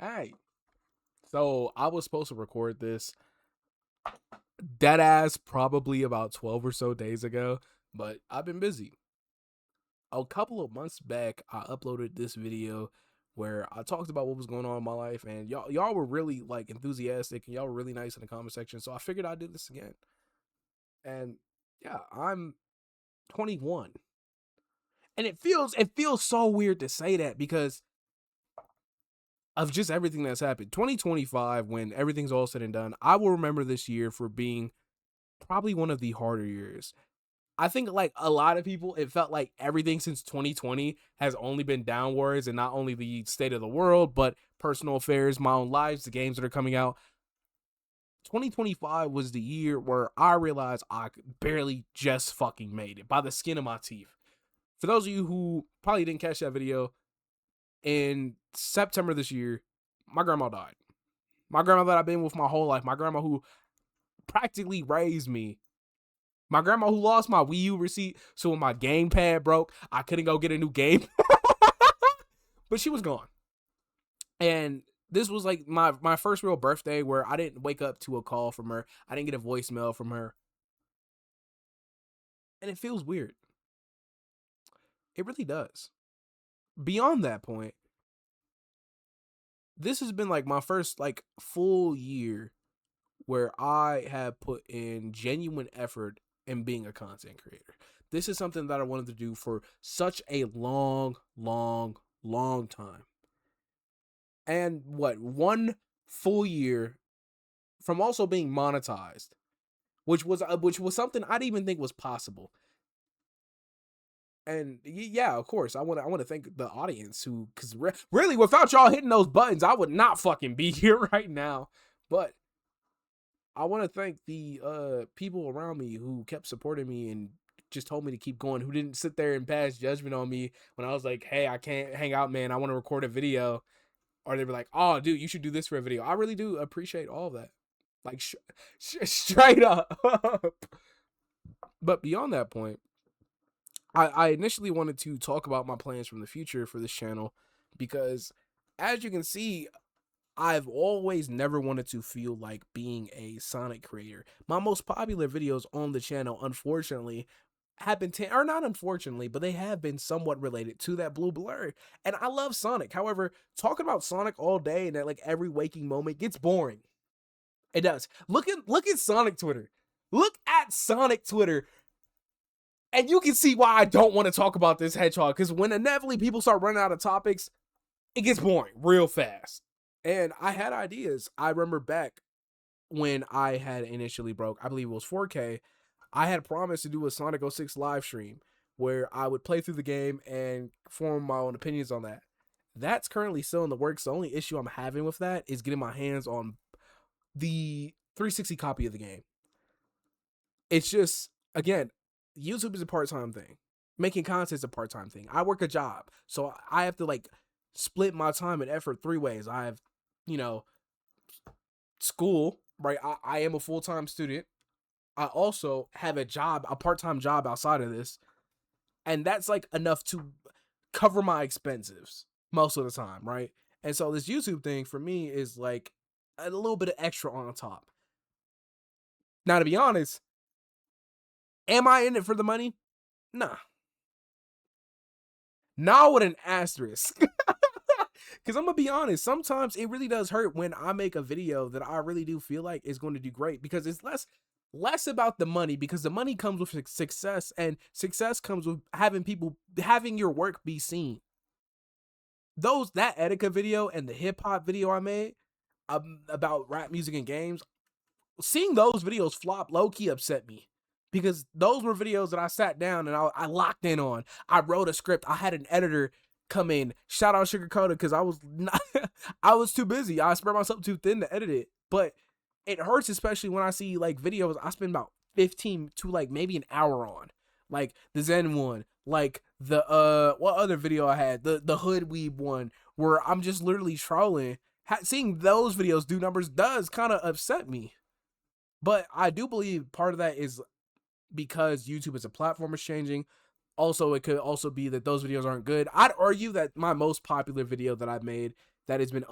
Hey, so I was supposed to record this dead ass probably about 12 or so days ago, but I've been busy. A couple of months back, I uploaded this video where I talked about what was going on in my life, and y'all were really like enthusiastic and y'all were really nice in the comment section. So I figured I'd do this again. And yeah, I'm 21. And it feels so weird to say that because of just everything that's happened. 2025, when everything's all said and done, I will remember this year for being probably one of the harder years. I think like a lot of people, it felt like everything since 2020 has only been downwards, and not only the state of the world, but personal affairs, my own lives, the games that are coming out. 2025 was the year where I realized I barely just fucking made it by the skin of my teeth. For those of you who probably didn't catch that video, in September this year, my grandma died. My grandma that I've been with my whole life, my grandma who practically raised me. My grandma who lost my Wii U receipt, so when my gamepad broke, I couldn't go get a new game. But she was gone. And this was like my first real birthday where I didn't wake up to a call from her. I didn't get a voicemail from her. And it feels weird. It really does. Beyond that point, this has been like my first like full year where I have put in genuine effort in being a content creator. This is something that I wanted to do for such a long, long, long time. And what, one full year from also being monetized, which was something I didn't even think was possible. And yeah, of course, I want to thank the audience who, because really, without y'all hitting those buttons, I would not fucking be here right now. But I want to thank the people around me who kept supporting me and just told me to keep going, who didn't sit there and pass judgment on me when I was like, hey, I can't hang out, man. I want to record a video. Or they were like, oh, dude, you should do this for a video. I really do appreciate all of that. Like, straight up. But beyond that point, I initially wanted to talk about my plans from the future for this channel because, as you can see, I've always never wanted to feel like being a Sonic creator. My most popular videos on the channel, unfortunately, have been, or not unfortunately, but they have been somewhat related to that blue blur. And I love Sonic. However, talking about Sonic all day and at like every waking moment gets boring. It does. Look at Sonic Twitter. Look at Sonic Twitter. And you can see why I don't want to talk about this hedgehog. Because when inevitably people start running out of topics, it gets boring real fast. And I had ideas. I remember back when I had initially broke, I believe it was 4K, I had promised to do a Sonic 06 live stream where I would play through the game and form my own opinions on that. That's currently still in the works. The only issue I'm having with that is getting my hands on the 360 copy of the game. It's just, again, YouTube is a part-time thing. Making content is a part-time thing. I work a job, so I have to like split my time and effort three ways. I have, school, right? I am a full-time student. I also have a job, a part-time job outside of this, and that's like enough to cover my expenses most of the time, right? And so this YouTube thing for me is like a little bit of extra on top. Now, to be honest, am I in it for the money? Nah. Not with an asterisk. Because I'm going to be honest, sometimes it really does hurt when I make a video that I really do feel like is going to do great, because it's less about the money, because the money comes with success, and success comes with having your work be seen. That Etika video and the hip hop video I made about rap music and games, seeing those videos flop low-key upset me, because those were videos that I sat down and I locked in on. I wrote a script. I had an editor come in. Shout out Sugar Coda, because I was too busy. I spread myself too thin to edit it. But it hurts, especially when I see like videos I spend about 15 to like maybe an hour on, like the Zen one, like the what other video I had, the Hood Weeb one, where I'm just literally trolling. Seeing those videos do numbers does kind of upset me. But I do believe part of that is because YouTube as a platform is changing. Also, it could also be that those videos aren't good. I'd argue that my most popular video that I've made that has been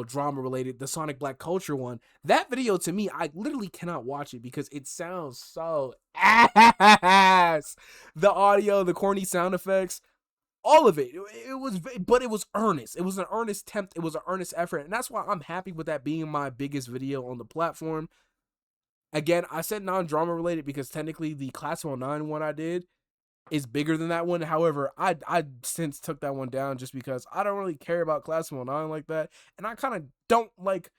drama related, the Sonic Black Culture one. That video to me, I literally cannot watch it because it sounds so ass. The audio, the corny sound effects, all of it. But it was earnest. It was an earnest attempt. It was an earnest effort. And that's why I'm happy with that being my biggest video on the platform. Again, I said non-drama related because technically the Class 09 one I did is bigger than that one. However, I since took that one down just because I don't really care about Class 09 like that. And I kind of don't like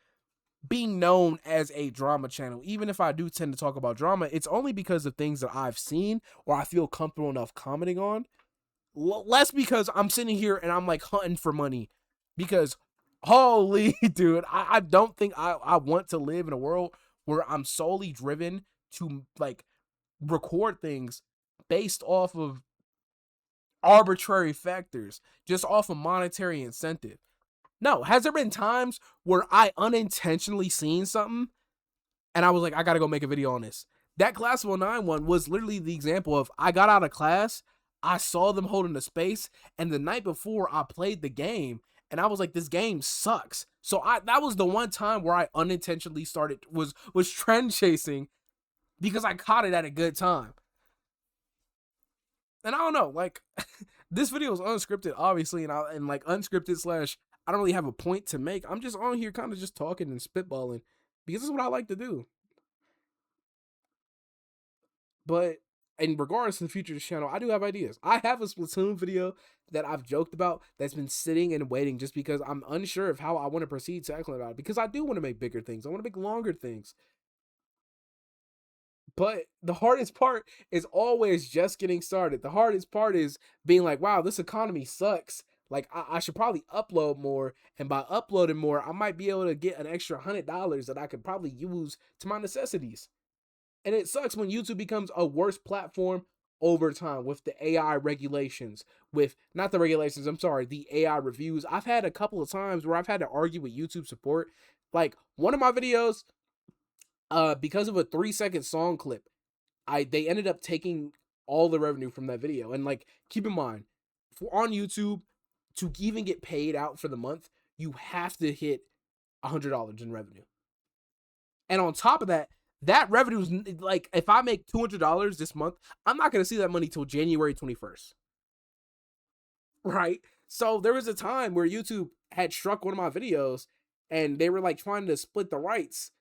being known as a drama channel. Even if I do tend to talk about drama, it's only because of things that I've seen or I feel comfortable enough commenting on. Less because I'm sitting here and I'm like hunting for money. Because holy dude, I don't think I want to live in a world where I'm solely driven to like record things based off of arbitrary factors, just off of monetary incentive. No, has there been times where I unintentionally seen something and I was like, I gotta go make a video on this? That Class 09 one was literally the example of I got out of class, I saw them holding the space, and the night before I played the game, and I was like, this game sucks. So that was the one time where I unintentionally was trend chasing because I caught it at a good time. And I don't know, like, this video is unscripted, obviously, and like unscripted / I don't really have a point to make. I'm just on here kind of just talking and spitballing because this is what I like to do. But in regards to the future of this channel, I do have ideas. I have a Splatoon video that I've joked about that's been sitting and waiting just because I'm unsure of how I want to proceed tackling about it. Because I do want to make bigger things. I want to make longer things. But the hardest part is always just getting started. The hardest part is being like, wow, this economy sucks. Like, I should probably upload more. And by uploading more, I might be able to get an extra $100 that I could probably use to my necessities. And it sucks when YouTube becomes a worse platform over time with the AI regulations, not the regulations, I'm sorry, the AI reviews. I've had a couple of times where I've had to argue with YouTube support. Like, one of my videos, because of a 3-second song clip, they ended up taking all the revenue from that video. And like, keep in mind, on YouTube, to even get paid out for the month, you have to hit $100 in revenue. And on top of that, that revenue is like, if I make $200 this month, I'm not going to see that money till January 21st. Right? So there was a time where YouTube had struck one of my videos and they were like trying to split the rights.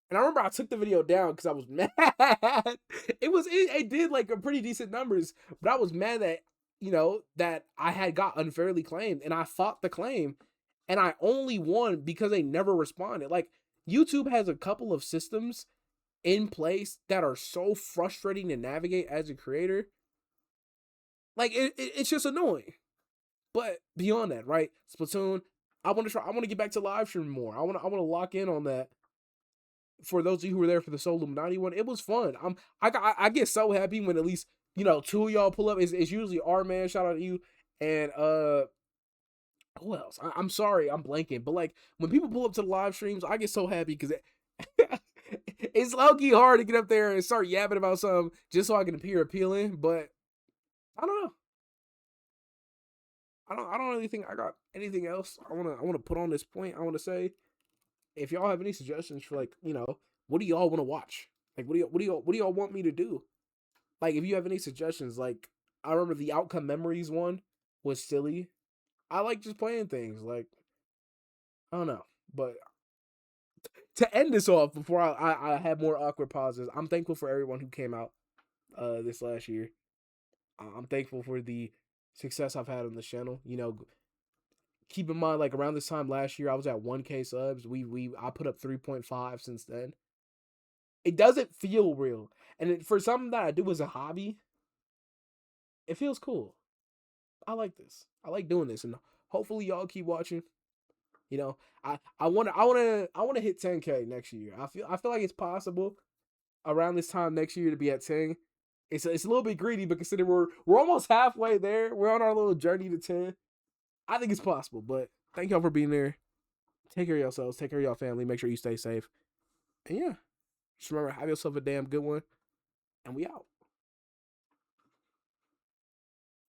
And I remember I took the video down because I was mad. It did like a pretty decent numbers, but I was mad that, that I had got unfairly claimed, and I fought the claim and I only won because they never responded. Like, YouTube has a couple of systems in place that are so frustrating to navigate as a creator. Like, it's just annoying. But beyond that, right? Splatoon, I want to get back to live streaming more. I want to lock in on that. For those of you who were there for the Soul Illuminati one, it was fun. I get so happy when at least, 2 of y'all pull up. It's usually our man, shout out to you, and who else? I'm sorry, I'm blanking, but like when people pull up to the live streams, I get so happy because it's low-key hard to get up there and start yapping about something just so I can appear appealing. But I don't know. I don't really think I got anything else I wanna put on this point. I wanna say, if y'all have any suggestions for, like, what do y'all want to watch? Like, what do y'all want me to do? Like, if you have any suggestions, like, I remember the Outcome Memories one was silly. I like just playing things. Like, I don't know. But to end this off before I have more awkward pauses, I'm thankful for everyone who came out this last year. I'm thankful for the success I've had on the channel. Keep in mind, like, around this time last year, I was at 1K subs. I put up 3.5 since then. It doesn't feel real. And for something that I do as a hobby, it feels cool. I like this. I like doing this, and hopefully y'all keep watching. I want to hit 10K next year. I feel like it's possible around this time next year to be at 10. It's a little bit greedy, but consider we're almost halfway there. We're on our little journey to 10. I think it's possible, but thank y'all for being there. Take care of yourselves. Take care of y'all family. Make sure you stay safe. And yeah, just remember, have yourself a damn good one. And we out.